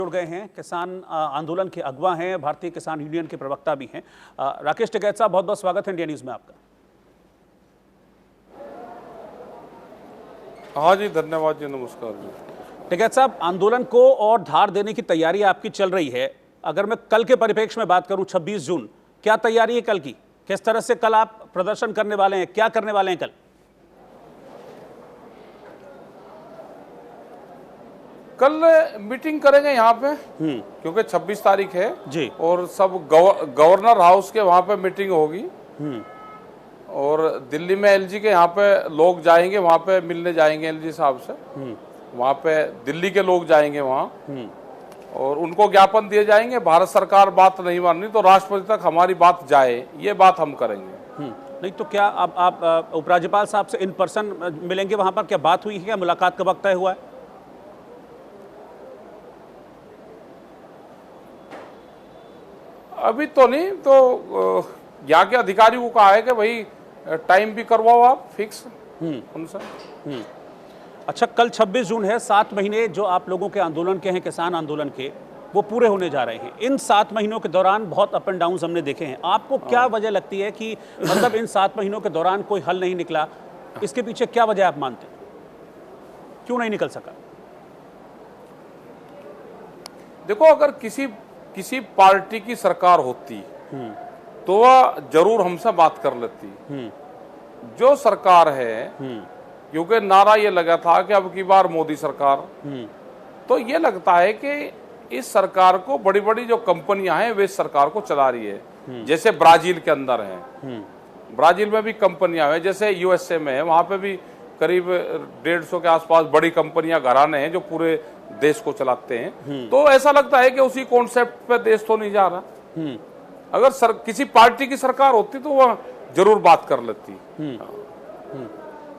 जुड़ गए हैं। किसान आंदोलन के अगवा हैं, भारतीय किसान यूनियन के प्रवक्ता भी हैं। राकेश टिकैत साहब, बहुत बहुत स्वागत है इंडिया न्यूज में आपका। हाँ जी, धन्यवाद जी, नमस्कार जी। टिकैत साहब, आंदोलन को और धार देने की तैयारी आपकी चल रही है। अगर मैं कल के परिप्रेक्ष्य में बात करूं, 26 जून, क्या तैयारी है कल की? किस तरह से कल आप प्रदर्शन करने वाले हैं, क्या करने वाले हैं कल? कल मीटिंग करेंगे यहाँ पे, क्योंकि 26 तारीख है जी, और सब गवर्नर हाउस के वहाँ पे मीटिंग होगी। और दिल्ली में एलजी के यहाँ पे लोग जाएंगे, वहाँ पे मिलने जाएंगे एलजी साहब से। वहाँ पे दिल्ली के लोग जाएंगे वहाँ, और उनको ज्ञापन दिए जाएंगे। भारत सरकार बात नहीं माननी तो राष्ट्रपति तक हमारी बात जाए, ये बात हम करेंगे। नहीं तो क्या आप उपराज्यपाल साहब से इन पर्सन मिलेंगे? वहाँ पर क्या बात हुई है, क्या मुलाकात का वक्त तय हुआ है? अभी तो नहीं, तो यहाँ के अधिकारियों को कहा है कि भाई टाइम भी करवाओ आप फिक्स उनसे। अच्छा, कल 26 जून है, 7 महीने जो आप लोगों के आंदोलन के हैं, किसान आंदोलन के, वो पूरे होने जा रहे हैं। इन 7 महीनों के दौरान बहुत अप एंड डाउन हमने देखे हैं। आपको क्या वजह लगती है कि मतलब इन 7 महीनों के दौरान कोई हल नहीं निकला? इसके पीछे क्या वजह आप मानते हैं, क्यों नहीं निकल सका? देखो, अगर किसी पार्टी की सरकार होती तो वह जरूर हमसे बात कर लेती। जो सरकार है, क्योंकि नारा ये लगा था कि अब की बार मोदी सरकार, तो ये लगता है कि इस सरकार को बड़ी बड़ी जो कंपनियां हैं वे इस सरकार को चला रही है। जैसे ब्राजील के अंदर है, ब्राजील में भी कंपनियां हैं, जैसे यूएसए में है, वहां पे भी करीब 150 के आसपास बड़ी कंपनियां, घराने हैं जो पूरे देश को चलाते हैं। तो ऐसा लगता है कि उसी कॉन्सेप्ट पे देश तो नहीं जा रहा। अगर किसी पार्टी की सरकार होती तो वह जरूर बात कर लेती।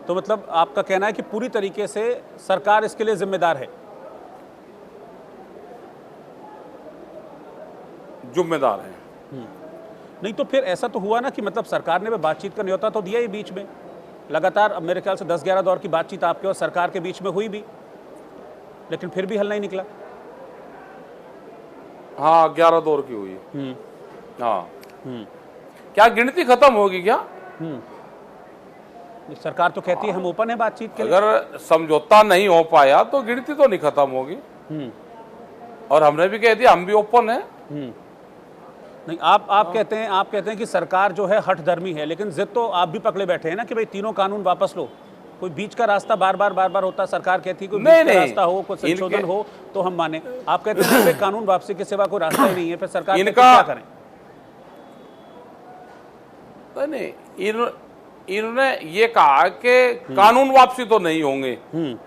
तो मतलब आपका कहना है कि पूरी तरीके से सरकार इसके लिए जिम्मेदार है? जिम्मेदार है। नहीं तो फिर ऐसा तो हुआ ना कि मतलब सरकार ने बातचीत का न्योता तो दिया ही बीच में, लगातार मेरे ख्याल से 10-11 दौर की बातचीत आपके और सरकार के बीच में हुई भी, लेकिन फिर भी हल नहीं निकला। हाँ, 11 दौर की हुई। हाँ, क्या गिनती खत्म होगी क्या? सरकार तो कहती है हम ओपन है बातचीत के लिए। अगर समझौता नहीं हो पाया तो गिनती तो नहीं खत्म होगी। और हमने भी कह दिया हम भी ओपन है। नहीं, आप कहते हैं कि सरकार जो है हठधर्मी है, लेकिन जिद तो आप भी पकड़े बैठे हैं ना कि भाई तीनों कानून वापस लो। कोई बीच का रास्ता बार बार होता, सरकार कहती है कोई बीच का रास्ता हो, कोई संशोधन हो तो हम माने। आप कहते हैं कि कानून वापसी के सिवा कोई रास्ता ही नहीं है, फिर सरकार क्या करें? नहीं, इन्होंने ये कहा कि कानून वापसी तो नहीं होंगे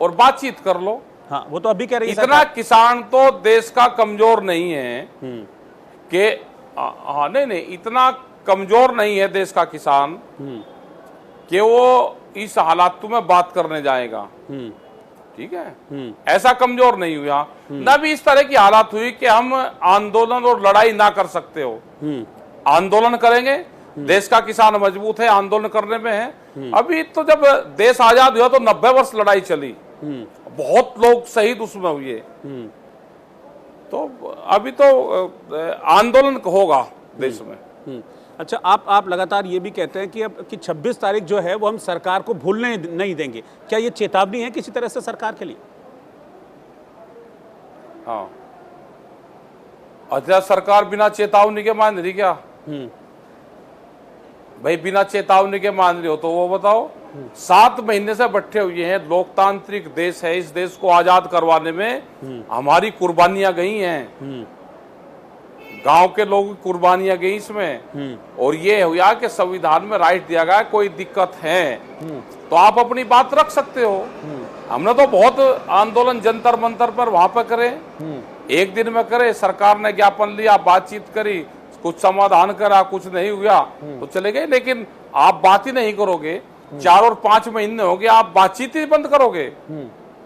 और बातचीत कर लो। हाँ, वो तो अभी कह रही है। इतना किसान तो देश का कमजोर नहीं है कि हाँ, नहीं, इतना कमजोर नहीं है देश का किसान कि वो इस हालात में बात करने जाएगा। ठीक है, ऐसा कमजोर नहीं हुआ। न भी इस तरह की हालात हुई कि हम आंदोलन और लड़ाई ना कर सकते हो। आंदोलन करेंगे, देश का किसान मजबूत है, आंदोलन करने में है। अभी तो जब देश आजाद हुआ तो 90 वर्ष लड़ाई चली, बहुत लोग शहीद उसमें हुए। तो अभी तो आंदोलन होगा देश में। अच्छा, आप लगातार ये भी कहते हैं कि अब कि 26 तारीख जो है वो हम सरकार को भूलने नहीं देंगे। क्या ये चेतावनी है किसी तरह से सरकार के लिए? हाँ, अच्छा, सरकार बिना चेतावनी के मान रही क्या? भाई बिना चेतावनी के मान रही हो तो वो बताओ। 7 महीने से बैठे हुए हैं, लोकतांत्रिक देश है, इस देश को आजाद करवाने में हमारी कुर्बानियां गई हैं, गांव के लोगों की कुर्बानियां गई इसमें। और ये हुआ कि संविधान में राइट दिया गया, कोई दिक्कत है तो आप अपनी बात रख सकते हो। हमने तो बहुत आंदोलन जंतर मंतर पर वहां पर करे, एक दिन में करे, सरकार ने ज्ञापन लिया, बातचीत करी, कुछ समाधान करा, कुछ नहीं हुआ तो चले गए। लेकिन आप बात ही नहीं करोगे, 4 और 5 महीने हो गए, आप बातचीत ही बंद करोगे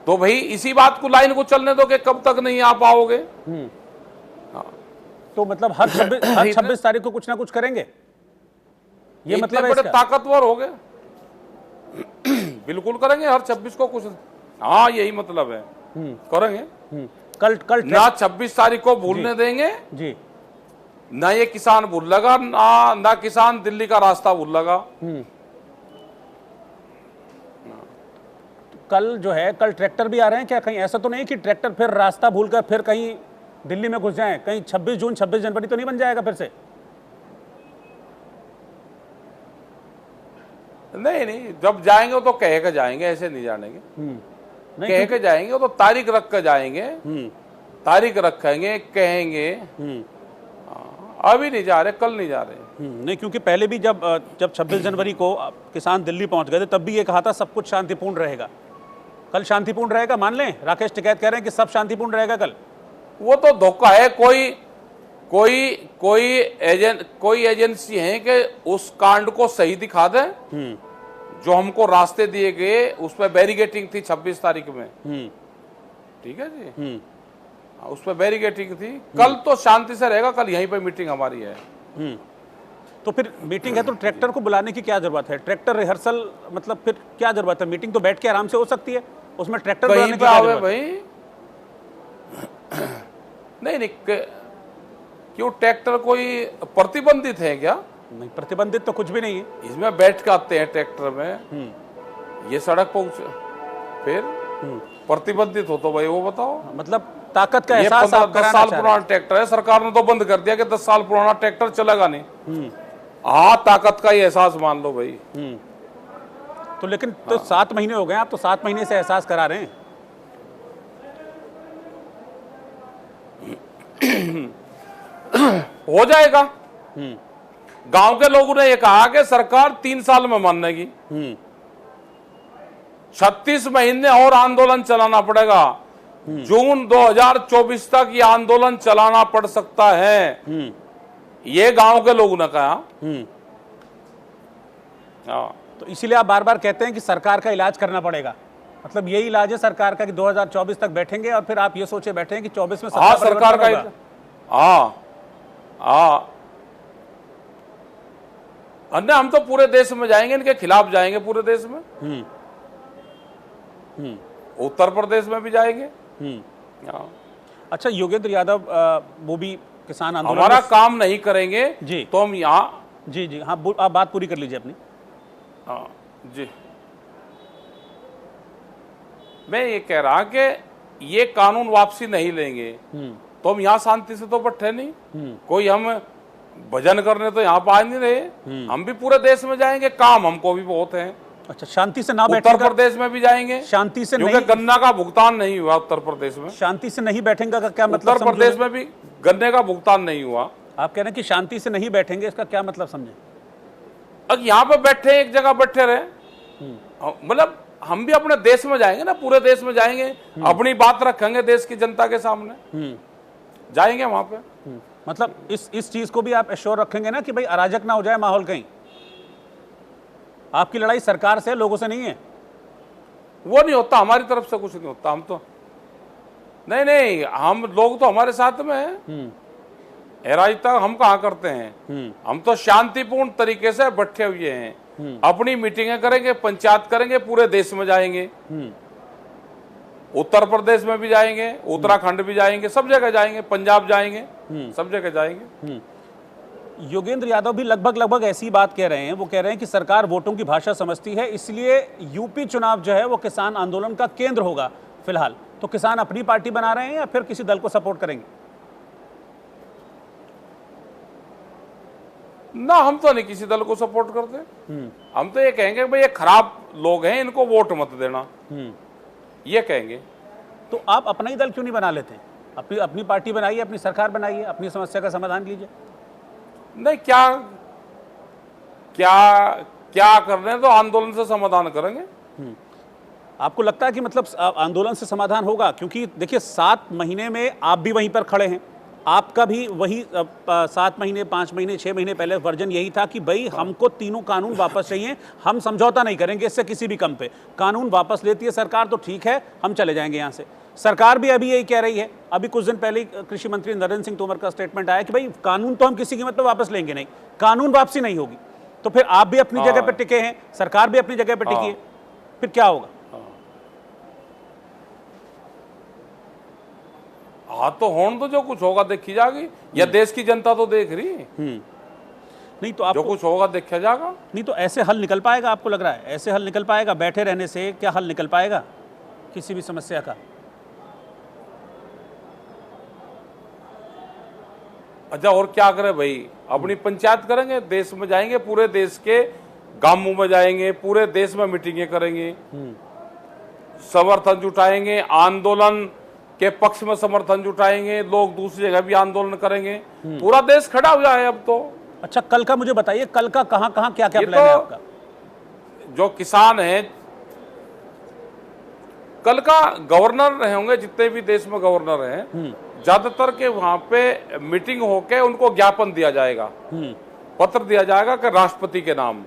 तो भाई इसी बात को लाइन को चलने दो कि कब तक नहीं आ पाओगे। तो मतलब हर 26 तारीख को कुछ ना कुछ करेंगे, ये मतलब है बड़े ताकतवर हो गए। बिल्कुल करेंगे हर 26 को कुछ। हाँ, यही मतलब है, करेंगे। कल ना 26 तारीख को भूलने देंगे, जी ना ये किसान भूल लगा, ना किसान दिल्ली का रास्ता भूल लगा। कल जो है, कल ट्रैक्टर भी आ रहे हैं क्या? कहीं ऐसा तो नहीं कि ट्रैक्टर फिर रास्ता भूलकर फिर कहीं दिल्ली में घुस जाएं? कहीं 26 जून 26 जनवरी तो नहीं बन जाएगा फिर से? नहीं, जब जाएंगे तो कह के जाएंगे, ऐसे नहीं जानेंगे। नहीं कह के जाएंगे, वो तो तारीख रख कर जाएंगे, तारीख रखेंगे, कहेंगे। अभी नहीं जा रहे, कल नहीं जा रहे। नहीं, क्योंकि पहले भी जब 26 जनवरी को किसान दिल्ली पहुंच गए थे, तब भी ये कहा था सब कुछ शांतिपूर्ण रहेगा। कल शांतिपूर्ण रहेगा, मान लें? राकेश टिकैत कह रहे हैं कि सब शांतिपूर्ण रहेगा कल। वो तो धोखा है। कोई एजेंसी है कि उस कांड को सही दिखा दे। जो हमको रास्ते दिए गए उस पर बैरिकेटिंग थी 26 तारीख में, ठीक है जी, उस पर बैरिकेटिंग थी। कल तो शांति से रहेगा, कल यहीं पे मीटिंग हमारी है। तो फिर मीटिंग है तो ट्रैक्टर को बुलाने की क्या जरूरत है? ट्रैक्टर रिहर्सल मतलब फिर क्या जरूरत है? मीटिंग तो बैठ के आराम से हो सकती है, उसमें ट्रैक्टर बुलाने की क्या जरूरत है? भाई नहीं, क्यों ट्रैक्टर कोई प्रतिबंधित है क्या? नहीं, प्रतिबंधित तो कुछ भी नहीं है। इसमें बैठ के आते हैं ट्रैक्टर में, ये सड़क पहुंचे, फिर प्रतिबंधित हो तो भाई वो बताओ। मतलब ताकत का ये एहसास आप 10 कराना साल चाह रहे पुराना ट्रैक्टर है, सरकार ने तो बंद कर दिया कि 10 साल पुराना ट्रैक्टर चलेगा नहीं। हाँ, ताकत का ही एहसास मान लो भाई। तो लेकिन तो 7 महीने हो गए, आप तो 7 महीने से एहसास करा रहे हैं। हो जाएगा। गांव के लोगों ने ये कहा कि सरकार 3 साल में मानेगी। 36 महीने और आंदोलन चलाना पड़ेगा। जून 2024 तक ये आंदोलन चलाना पड़ सकता है, ये गांव के लोगों ने कहा। तो इसीलिए आप बार बार कहते हैं कि सरकार का इलाज करना पड़ेगा। मतलब यही इलाज है सरकार का कि 2024 तक बैठेंगे और फिर आप ये सोचे बैठे हैं कि 24 में हाँ, सरकार का अन्य हम तो पूरे देश में जाएंगे, इनके खिलाफ जाएंगे पूरे देश में। उत्तर प्रदेश में भी जाएंगे। अच्छा, योगेंद्र यादव वो भी किसान आंदोलन हमारा काम नहीं करेंगे जी, तो हम यहाँ जी हाँ, आप बात पूरी कर लीजिए अपनी। जी, मैं ये कह रहा कि ये कानून वापसी नहीं लेंगे तो हम यहाँ शांति से तो बैठे नहीं। कोई हम भजन करने तो यहाँ पा नहीं रहे। हम भी पूरे देश में जाएंगे, काम हमको भी बहुत है। अच्छा, शांति से ना उत्तर प्रदेश में भी जाएंगे, शांति से क्योंकि नहीं, गन्ना का भुगतान नहीं हुआ उत्तर प्रदेश में। शांति से नहीं बैठेंगे का क्या मतलब? उत्तर प्रदेश में भी गन्ने का भुगतान नहीं हुआ। आप कह रहे हैं कि शांति से नहीं बैठेंगे, इसका क्या मतलब समझे? अब यहाँ पे बैठे, एक जगह बैठे रहे, मतलब हम भी अपने देश में जाएंगे ना, पूरे देश में जाएंगे, अपनी बात रखेंगे देश की जनता के सामने, जाएंगे वहां पे। मतलब इस चीज को भी आप एश्योर रखेंगे ना कि भाई अराजक ना हो जाए माहौल कहीं। आपकी लड़ाई सरकार से, लोगों से नहीं है। वो नहीं होता, हमारी तरफ से कुछ नहीं होता। हम तो नहीं, हम लोग तो हमारे साथ में हैं। राजता हम कहाँ करते हैं? हम तो शांतिपूर्ण तरीके से बैठे हुए हैं, अपनी मीटिंगें करेंगे, पंचायत करेंगे, पूरे देश में जाएंगे, उत्तर प्रदेश में भी जाएंगे, उत्तराखंड भी जाएंगे, सब जगह जाएंगे, पंजाब जाएंगे, सब जगह जाएंगे। योगेंद्र यादव भी लगभग ऐसी बात कह रहे हैं। वो कह रहे हैं कि सरकार वोटों की भाषा समझती है, इसलिए यूपी चुनाव जो है वो किसान आंदोलन का केंद्र होगा फिलहाल। तो किसान अपनी पार्टी बना रहे हैं या फिर किसी दल को सपोर्ट करेंगे? ना, हम तो नहीं किसी दल को सपोर्ट करते। हम तो ये कहेंगे भाई ये खराब लोग हैं, इनको वोट मत देना, ये कहेंगे। तो आप अपना ही दल क्यों नहीं बना लेते? अपनी पार्टी बनाइए, अपनी सरकार बनाइए, अपनी समस्या का समाधान कीजिए। नहीं, क्या कर रहे हैं, तो आंदोलन से समाधान करेंगे। आपको लगता है कि मतलब आंदोलन से समाधान होगा? क्योंकि देखिए 7 महीने में आप भी वहीं पर खड़े हैं, आपका भी वही 7 महीने 5 महीने 6 महीने पहले वर्जन यही था कि भाई हमको तीनों कानून वापस चाहिए, हम समझौता नहीं करेंगे इससे किसी भी कम पे। कानून वापस लेती है सरकार तो ठीक है, हम चले जाएंगे यहाँ से। सरकार भी अभी यही कह रही है। अभी कुछ दिन पहले कृषि मंत्री नरेंद्र सिंह तोमर का स्टेटमेंट आया कि भाई कानून तो हम किसी कीमत पर वापस लेंगे नहीं, कानून वापसी नहीं होगी। तो फिर आप भी अपनी जगह पर टिके हैं, सरकार भी अपनी जगह पर टिकी है, फिर क्या होगा? हाँ तो होने तो जो कुछ होगा देखी जाएगी, या देश की जनता तो देख रही है। नहीं तो जो आपको कुछ होगा देखा जाएगा। नहीं तो ऐसे हल निकल पाएगा, आपको लग रहा है ऐसे हल निकल पाएगा? बैठे रहने से क्या हल निकल पाएगा किसी भी समस्या का? अच्छा और क्या करें भाई, अपनी पंचायत करेंगे, देश में जाएंगे, पूरे देश के गांवों में जाएंगे, पूरे देश में मीटिंगें करेंगे, समर्थन जुटाएंगे, आंदोलन के पक्ष में समर्थन जुटाएंगे, लोग दूसरी जगह भी आंदोलन करेंगे, पूरा देश खड़ा हो जाए अब तो। अच्छा, कल का मुझे बताइए, कल का कहाँ कहाँ क्या क्या ये प्लान है तो आपका? जो किसान हैं, कल का गवर्नर होंगे, जितने भी देश में गवर्नर हैं, ज्यादातर के वहां पे मीटिंग होके उनको ज्ञापन दिया जाएगा, पत्र दिया जाएगा कि राष्ट्रपति के नाम,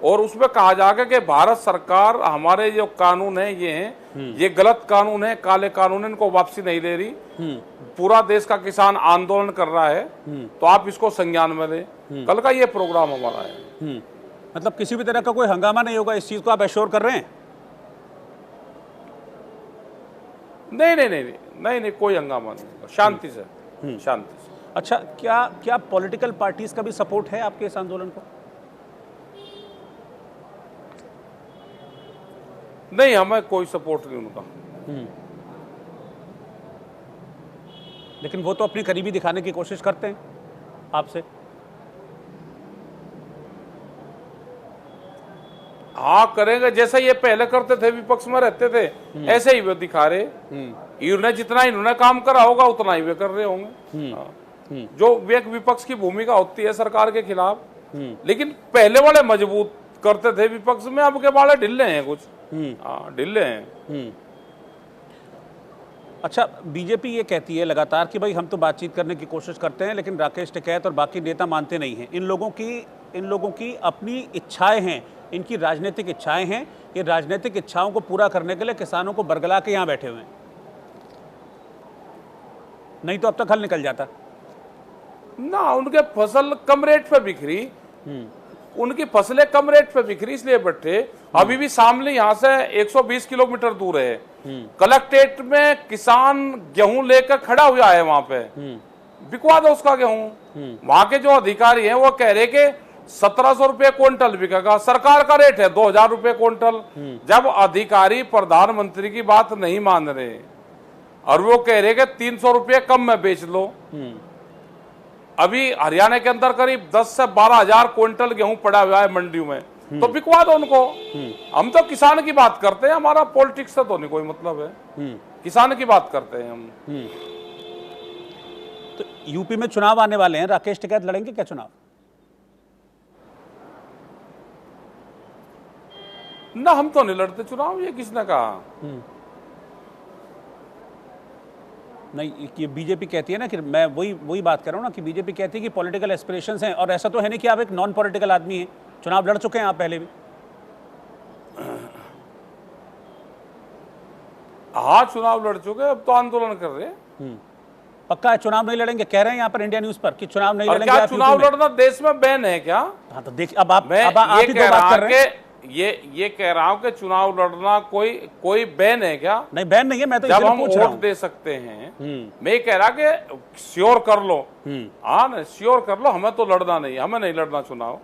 और उसमें कहा जाएगा कि भारत सरकार हमारे जो कानून है ये हैं, ये गलत कानून है, काले कानून है, इनको वापसी नहीं ले रही, पूरा देश का किसान आंदोलन कर रहा है, तो आप इसको संज्ञान में लें। कल का ये प्रोग्राम हमारा है। मतलब किसी भी तरह का कोई हंगामा नहीं होगा, इस चीज को आप एश्योर कर रहे हैं? नहीं नहीं नहीं नहीं नहीं, कोई हंगामा नहीं होगा, शांति से, शांति से। अच्छा, क्या क्या पॉलिटिकल पार्टीज का भी सपोर्ट है आपके इस आंदोलन को? नहीं, हमें कोई सपोर्ट नहीं उनका। लेकिन वो तो अपनी करीबी दिखाने की कोशिश करते हैं आपसे। हाँ करेंगे, जैसे ये पहले करते थे, विपक्ष में रहते थे, ऐसे ही वे दिखा रहे। इन्होंने जितना इन्होंने काम करा होगा उतना ही वे कर रहे होंगे। हाँ। जो एक विपक्ष की भूमिका होती है सरकार के खिलाफ, लेकिन पहले वाले मजबूत करते थे विपक्ष में, अब के वाले ढिल्ले हैं कुछ। हाँ ढिल्ले हैं। अच्छा, बीजेपी ये कहती है लगातार कि भाई हम तो बातचीत करने की कोशिश करते हैं, लेकिन राकेश टिकैत और बाकी नेता मानते नहीं हैं। इन लोगों की अपनी इच्छाएं हैं, इनकी राजनीतिक इच्छाएं हैं। ये राजनीतिक इच्छाओं को पूरा करने के लिए किसानों को बरगला के यहाँ बैठे हुए हैं, नहीं तो अब तक हल निकल जाता ना। उनके फसल कम रेट पे बिखरी, उनकी फसलें कम रेट पे बिखरी, इसलिए बैठे। अभी भी शामली यहाँ से 120 किलोमीटर दूर है। कलेक्ट्रेट में किसान गेहूं लेकर खड़ा हुआ है, वहां पे बिकवा दो उसका गेहूं। वहां के जो अधिकारी हैं वो कह रहे कि 1700 रुपये क्विंटल बिकेगा, सरकार का रेट है 2000 रुपये क्विंटल। जब अधिकारी प्रधानमंत्री की बात नहीं मान रहे और वो कह रहे कि 300 रुपये कम में बेच लो। अभी हरियाणा के अंदर करीब 10 से 12 हजार क्विंटल गेहूं पड़ा हुआ है मंडियों में, तो बिकवा दो उनको। हम तो किसान की बात करते हैं, हमारा पॉलिटिक्स से तो नहीं कोई मतलब है, किसान की बात करते हैं हम। तो यूपी में चुनाव आने वाले हैं, राकेश टिकैत लड़ेंगे क्या चुनाव? ना, हम तो नहीं लड़ते चुनाव, ये किसने कहा? नहीं, ये बीजेपी कहती है ना, कि मैं वही बात कर रहा हूँ ना, कि बीजेपी कहती है कि पॉलिटिकल एस्पिरेशंस हैं, और ऐसा तो है नहीं कि आप एक नॉन पॉलिटिकल आदमी हैं, चुनाव लड़ चुके हैं आप पहले भी। हाँ चुनाव लड़ चुके, अब तो आंदोलन कर रहे हैं। पक्का है चुनाव नहीं लड़ेंगे, कह रहे हैं यहाँ पर इंडिया न्यूज पर कि चुनाव नहीं लड़ेंगे। क्या चुनाव लड़ना देश में बैन है क्या? हाँ तो देखिए, अब आप मैं ही ये दो कह बात रहा कर रहे हैं। ये कह रहा हूँ कि चुनाव लड़ना कोई बैन है क्या? नहीं, बैन नहीं है, मैं तो जब इसलिए हम पूछ रहा वोट हूं। दे सकते हैं। मैं ये कह रहा कि श्योर कर लो, हाँ ना, श्योर कर लो, हमें तो लड़ना नहीं, हमें नहीं लड़ना चुनाव।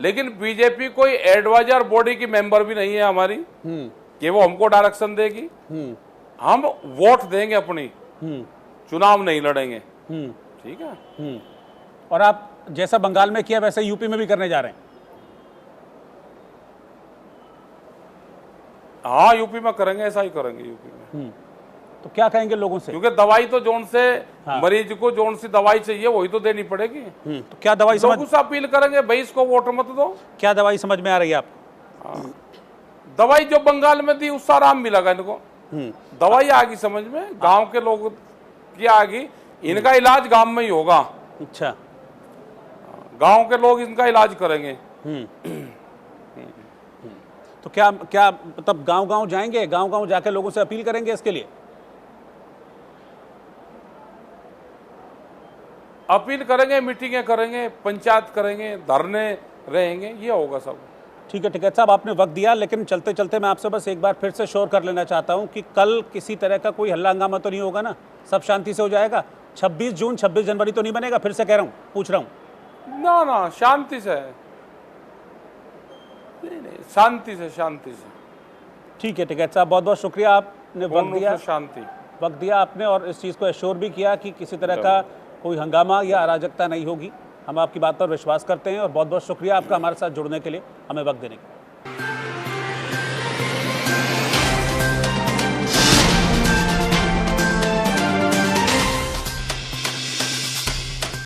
लेकिन बीजेपी कोई एडवाइजर बॉडी की मेंबर भी नहीं है हमारी कि वो हमको डायरेक्शन देगी। हम वोट देंगे अपनी, चुनाव नहीं लड़ेंगे, ठीक है। और आप जैसा बंगाल में किया वैसे यूपी में भी करने जा रहे हैं? हाँ यूपी में करेंगे, ऐसा ही करेंगे यूपी में। तो क्या कहेंगे लोगों से? क्योंकि दवाई तो जोन से मरीज को जोन सी दवाई चाहिए वही तो देनी पड़ेगी। तो क्या दवाई समझ लोगों से अपील करेंगे, भाई इसको वोट मत दो। क्या दवाई समझ में आ रही है आपको? दवाई जो बंगाल में दी उससे आराम मिलेगा इनको। दवाई आ गई समझ में, गांव के लोग की आ गई, इनका इलाज गांव में ही होगा। अच्छा, गांव के लोग इनका इलाज करेंगे। तो क्या मतलब गांव-गांव जाएंगे, गांव-गांव जाके लोगों से अपील करेंगे इसके लिए? अपील करेंगे, मीटिंगें करेंगे, पंचायत करेंगे, धरने रहेंगे, ये होगा सब। ठीक है टिकैत साहब, आपने वक्त दिया, लेकिन चलते चलते मैं आपसे बस एक बार फिर से श्योर कर लेना चाहता हूं कि कल किसी तरह का कोई हल्ला हंगामा तो नहीं होगा ना, सब शांति से हो जाएगा? 26 जून 26 जनवरी तो नहीं बनेगा? फिर से कह रहा हूं, पूछ रहा हूं। ना ना, शांति से, नहीं, शांति से, शांति से। ठीक है टिकैत साहब, बहुत बहुत शुक्रिया, आपने वक्त दिया आपने, और इस चीज़ को एश्योर भी किया कि किसी तरह का कोई हंगामा या अराजकता नहीं होगी। हम आपकी बात पर विश्वास करते हैं, और बहुत बहुत शुक्रिया आपका हमारे साथ जुड़ने के लिए, हमें वक्त देने के लिए।